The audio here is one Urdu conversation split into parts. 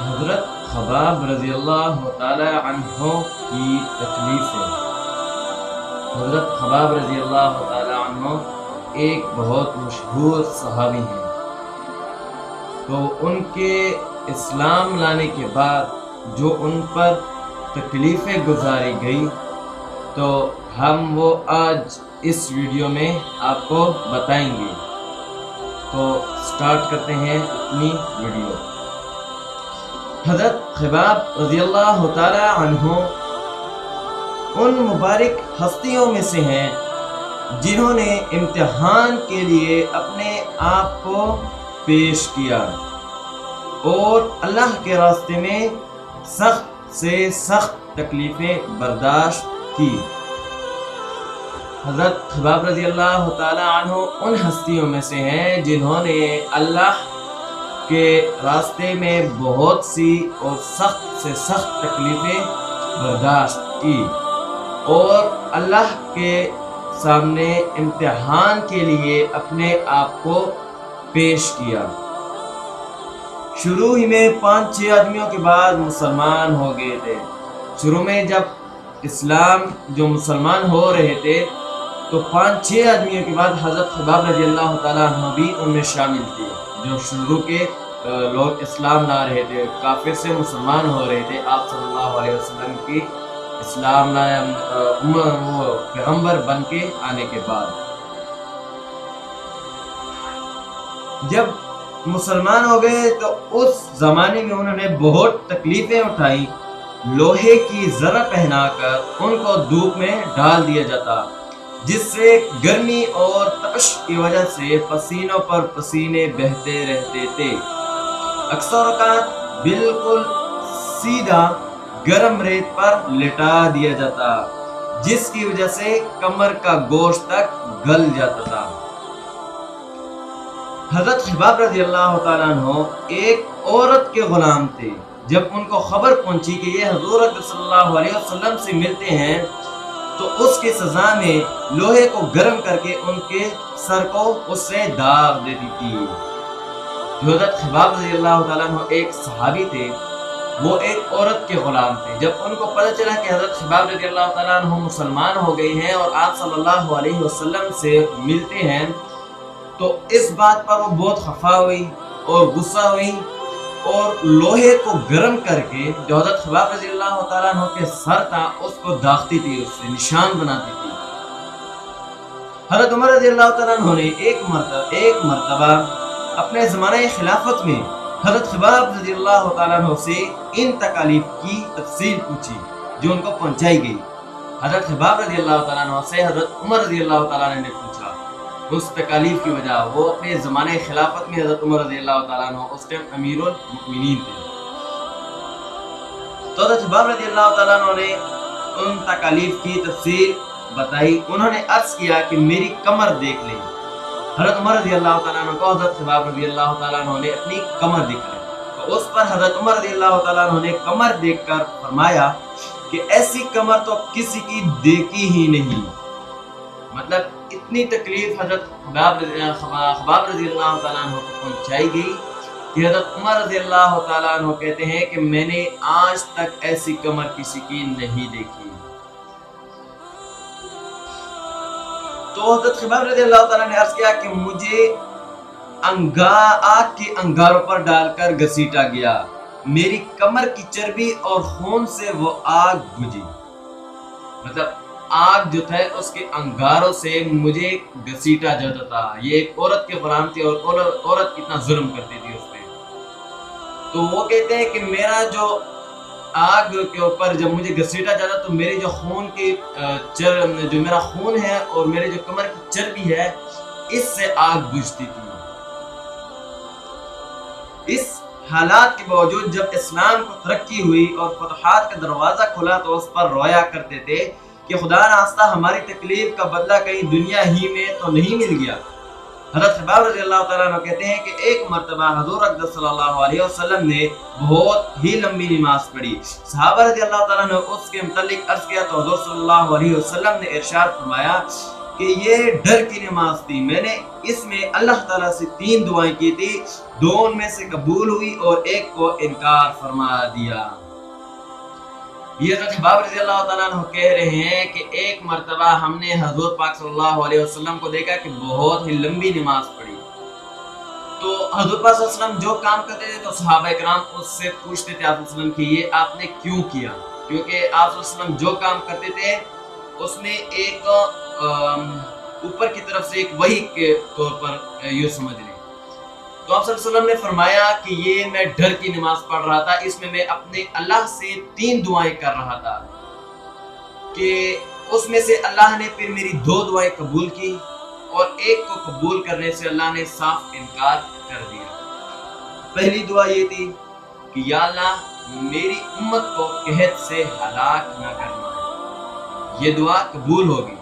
حضرت خباب رضی اللہ تعالی عنہ کی تکلیفیں۔ حضرت خباب رضی اللہ تعالی عنہ ایک بہت مشہور صحابی ہیں، تو ان کے اسلام لانے کے بعد جو ان پر تکلیفیں گزاری گئی تو ہم وہ آج اس ویڈیو میں آپ کو بتائیں گے۔ تو سٹارٹ کرتے ہیں اپنی ویڈیو۔ حضرت خباب رضی اللہ تعالی عنہ ان مبارک ہستیوں میں سے ہیں جنہوں نے امتحان کے لیے اپنے آپ کو پیش کیا اور اللہ کے راستے میں سخت سے سخت تکلیفیں برداشت کی۔ حضرت خباب رضی اللہ تعالی عنہ ان ہستیوں میں سے ہیں جنہوں نے اللہ کے راستے میں بہت سی اور سخت سے سخت تکلیفیں برداشت کی اور اللہ کے سامنے امتحان کے لیے اپنے آپ کو پیش کیا۔ شروع ہی میں 5-6 آدمیوں کے بعد مسلمان ہو گئے تھے۔ شروع میں جب اسلام جو مسلمان ہو رہے تھے تو 5-6 آدمیوں کے بعد حضرت خباب رضی اللہ تعالیٰ عنہ بھی ان میں شامل تھے، جو شروع کے لوگ اسلام لا رہے تھے، کافر سے مسلمان ہو رہے تھے۔ آپ صلی اللہ علیہ وسلم کی اسلام لایا وہ پیغمبر بن کے آنے کے بعد جب مسلمان ہو گئے تو اس زمانے میں انہوں نے بہت تکلیفیں اٹھائی۔ لوہے کی زرہ پہنا کر ان کو دھوپ میں ڈال دیا جاتا، جس سے گرمی اور تپش کی وجہ سے پسینوں پر پسینے بہتے رہتے تھے۔ اکثر اوقات بالکل سیدھا گرم ریت پر لٹا دیا جاتا، جس کی وجہ سے کمر کا گوشت تک گل جاتا تھا۔ حضرت خباب رضی اللہ تعالیٰ عنہ ایک عورت کے غلام تھے۔ جب ان کو خبر پہنچی کہ یہ حضور صلی اللہ علیہ وسلم سے ملتے ہیں تو اس کی سزا میں لوہے کو گرم کر کے ان کے سر کو اس سے داغ دیتی تھی۔ حضرت خباب رضی اللہ تعالیٰ عنہ ایک صحابی تھے، وہ ایک عورت کے غلام تھے۔ جب ان کو پتہ چلا کہ حضرت خباب رضی اللہ تعالیٰ عنہ مسلمان ہو گئے ہیں اور آپ صلی اللہ علیہ وسلم سے ملتے ہیں تو اس بات پر وہ بہت خفا ہوئی اور غصہ ہوئی اور لوہے کو گرم کر کے جو حضرت خباب رضی اللہ تعالیٰ عنہ کے سر تھا اس کو داغتی تھی، اس سے نشان بناتی تھی۔ حضرت عمر رضی اللہ تعالیٰ عنہ نے ایک مرتبہ اپنے زمانہ خلافت میں حضرت خباب رضی اللہ تعالیٰ عنہ سے ان تکالیف کی تفصیل پوچھی جو ان کو پہنچائی گئی۔ حضرت خباب رضی اللہ تعالیٰ عنہ سے حضرت عمر رضی اللہ تعالیٰ عنہ نے پوچھا اس تکالیف کی وجہ۔ وہ اپنے زمانہ خلافت میں حضرت عمر رضی اللہ تعالیٰ عنہ اس ٹائم امیر المؤمنین تھے، تو حضرت خباب رضی اللہ تعالیٰ عنہ نے ان تکالیف کی تفصیل بتائی۔ انہوں نے عرض کیا کہ میری کمر دیکھ لیں۔ حضرت عمر رضی اللہ تعالیٰ عنہ کو حضرت خباب رضی اللہ تعالیٰ عنہ نے اپنی کمر دکھائی، تو اس پر حضرت عمر رضی اللہ تعالیٰ عنہ نے کمر دیکھ کر فرمایا کہ ایسی کمر تو کسی کی دیکھی ہی نہیں۔ مطلب اتنی تکلیف حضرت خباب رضی اللہ تعالیٰ عنہ کو پہنچائی گئی کہ حضرت عمر رضی اللہ تعالیٰ عنہ کہتے ہیں کہ میں نے آج تک ایسی کمر کسی کی نہیں دیکھی۔ تو حضرت خباب رضی اللہ تعالیٰ نے عرض کیا کہ مجھے آگ کے انگاروں پر ڈال کر گھسیٹا گیا، میری کمر کی چربی اور خون سے وہ آگ بجھی۔ مطلب آگ جو تھا اس کے انگاروں سے مجھے گھسیٹا جاتا تھا۔ یہ ایک عورت کے غلام تھی اور عورت کتنا ظلم کرتی تھی اس پہ۔ تو وہ کہتے ہیں کہ میرا جو آگ کے اوپر جب مجھے گھسیٹا جاتا تو میرے جو خون کی جو میرا خون ہے اور میرے جو کمر کی چربی ہے اس سے آگ بجھتی تھی۔ اس حالات کے باوجود جب اسلام کو ترقی ہوئی اور فتوحات کا دروازہ کھلا تو اس پر رویا کرتے تھے کہ خدا نخواستہ ہماری تکلیف کا بدلہ کہیں دنیا ہی میں تو نہیں مل گیا۔ حضرت خباب رضی اللہ تعالیٰ عنہ کہتے ہیں کہ ایک مرتبہ حضور اقدس صلی اللہ علیہ وسلم نے بہت ہی لمبی نماز پڑھی۔ صحابہ رضی اللہ تعالیٰ عنہ اس کے متعلق عرض کیا تو حضور صلی اللہ علیہ وسلم نے ارشاد فرمایا کہ یہ ڈر کی نماز تھی، میں نے اس میں اللہ تعالیٰ سے 3 دعائیں کی تھی، 2 ان میں سے قبول ہوئی اور ایک کو انکار فرما دیا۔ یہ حضرت حباب رضی اللہ تعالیٰ عنہ کہہ رہے ہیں کہ ایک مرتبہ ہم نے حضور پاک صلی اللہ علیہ وسلم کو دیکھا کہ بہت ہی لمبی نماز پڑھی، تو حضور پاک صلی اللہ علیہ وسلم جو کام کرتے تھے تو صحابہ کرام اس سے پوچھتے تھے آپ صلی اللہ علیہ وسلم کہ یہ آپ نے کیوں کیا، کیونکہ آپ صلی اللہ علیہ وسلم جو کام کرتے تھے اس میں ایک اوپر کی طرف سے ایک وحی کے طور پر یوں سمجھ لیں۔ تو آپ صلی اللہ علیہ وسلم نے فرمایا کہ یہ میں ڈر کی نماز پڑھ رہا تھا، اس میں اپنے اللہ سے 3 دعائیں کر رہا تھا کہ اس میں سے اللہ نے پھر میری 2 دعائیں قبول کی اور ایک کو قبول کرنے سے اللہ نے صاف انکار کر دیا۔ پہلی دعا یہ تھی کہ یا اللہ میری امت کو قحط سے ہلاک نہ کرنا، یہ دعا قبول ہوگی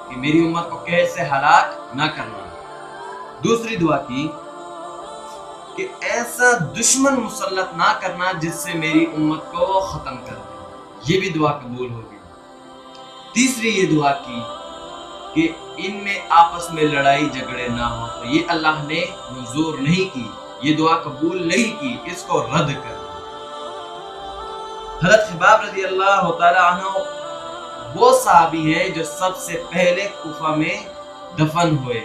کہ میری امت کو قحط سے ہلاک نہ کرنا۔ دوسری دعا کی کہ ایسا دشمن مسلط نہ کرنا جس سے میری امت کو ختم کر دے، یہ بھی دعا قبول ہوگی۔ تیسری یہ دعا کی کہ ان میں آپس میں لڑائی جھگڑے نہ ہو، تو یہ اللہ نے منظور نہیں کی، یہ دعا قبول نہیں کی، اس کو رد کر دیا۔ حضرت حباب رضی اللہ تعالی عنہ وہ صحابی ہیں جو سب سے پہلے کوفہ میں دفن ہوئے۔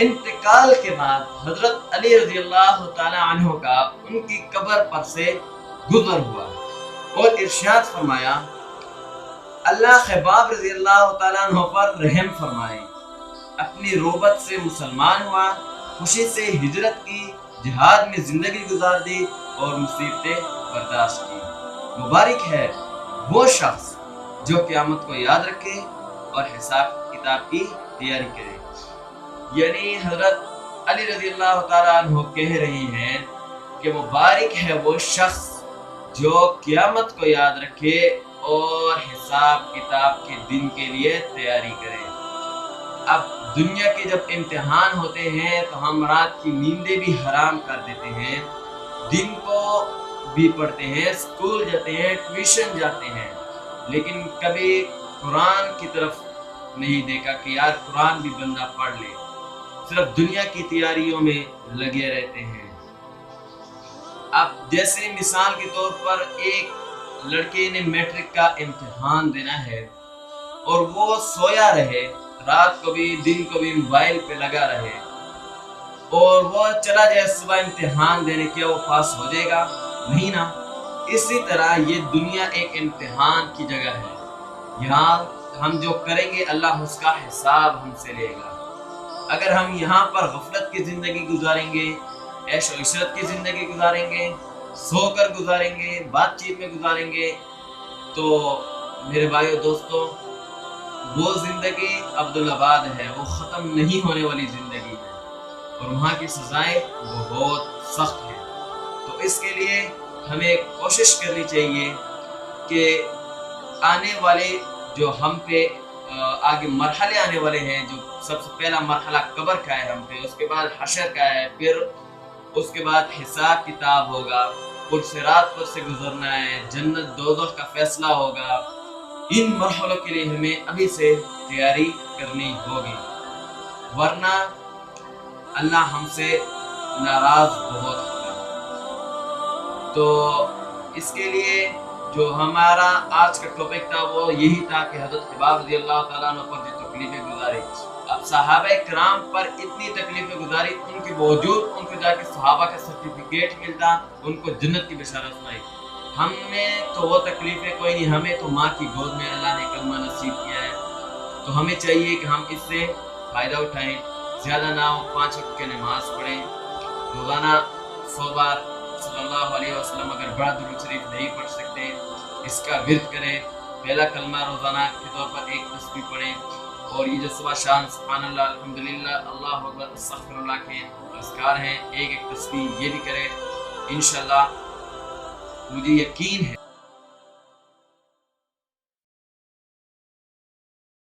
انتقال کے بعد حضرت علی رضی اللہ تعالی عنہ کا ان کی قبر پر سے گزر ہوا اور ارشاد فرمایا اللہ حباب رضی اللہ تعالی عنہ پر رحم فرمائے، اپنی روبت سے مسلمان ہوا، خوشی سے ہجرت کی، جہاد میں زندگی گزار دی اور مصیبتیں برداشت کی۔ مبارک ہے وہ شخص جو قیامت کو یاد رکھے اور حساب کتاب کی تیاری کرے۔ یعنی حضرت علی رضی اللہ تعالیٰ عنہ کہہ رہی ہیں کہ مبارک ہے وہ شخص جو قیامت کو یاد رکھے اور حساب کتاب کے دن کے لیے تیاری کرے۔ اب دنیا کے جب امتحان ہوتے ہیں تو ہم رات کی نیندیں بھی حرام کر دیتے ہیں، دن کو بھی پڑھتے ہیں، اسکول جاتے ہیں، ٹیوشن جاتے ہیں، لیکن کبھی قرآن کی طرف نہیں دیکھا کہ یار قرآن بھی بندہ پڑھ لے، صرف دنیا کی تیاریوں میں لگے رہتے ہیں۔ اب جیسے مثال کے طور پر ایک لڑکے نے میٹرک کا امتحان دینا ہے اور وہ سویا رہے، رات کو بھی دن کو بھی موبائل پہ لگا رہے اور وہ چلا جائے صبح امتحان دینے، کیا وہ پاس ہو جائے گا؟ نہیں نا۔ اسی طرح یہ دنیا ایک امتحان کی جگہ ہے، یہاں ہم جو کریں گے اللہ اس کا حساب ہم سے لے گا۔ اگر ہم یہاں پر غفلت کی زندگی گزاریں گے، عیش و عشرت کی زندگی گزاریں گے، سو کر گزاریں گے، بات چیت میں گزاریں گے، تو میرے بھائیو دوستو وہ زندگی عبدالآباد ہے، وہ ختم نہیں ہونے والی زندگی ہے اور وہاں کی سزائیں بہت سخت ہیں۔ تو اس کے لیے ہمیں کوشش کرنی چاہیے کہ آنے والے جو ہم پہ آگے مرحلے آنے والے ہیں، جو سب سے پہلا مرحلہ قبر کا ہے ہم پہ، اس کے بعد حشر کا ہے، پھر اس کے بعد حساب کتاب ہوگا، پل صراط پر سے گزرنا ہے، جنت دوزخ کا فیصلہ ہوگا۔ ان مرحلوں کے لیے ہمیں ابھی سے تیاری کرنی ہوگی، ورنہ اللہ ہم سے ناراض بہت ہوگا۔ تو اس کے لیے جو ہمارا آج کا ٹاپک تھا وہ یہی تھا کہ حضرت حباب رضی اللہ تعالیٰ عنہ پر جو تکلیفیں گزاری، اب صحابہ کرام پر اتنی تکلیفیں گزاری، ان کے باوجود ان کو جا کے صحابہ کا سرٹیفکیٹ ملتا، ان کو جنت کی بشارت سنائی۔ ہم نے تو وہ تکلیفیں کوئی نہیں، ہمیں تو ماں کی گود میں اللہ نے کلمہ نصیب کیا ہے، تو ہمیں چاہیے کہ ہم اس سے فائدہ اٹھائیں، زیادہ نہ ہو، 5 وقت کی نماز پڑھیں، روزانہ 100 بار صلی اللہ علیہ وسلم، اگر بڑا درود شریف نہیں پڑھ سکتے اس کا ورد کریں، پہلا کلمہ روزانہ کے طور پر 1 تسبیح پڑھیں، اور یہ جو صبح شام سبحان اللہ الحمدللہ اللہ اکبر استغفر اللہ کے اذکار ہیں، 1 تسبیح یہ بھی کریں، انشاءاللہ مجھے یقین ہے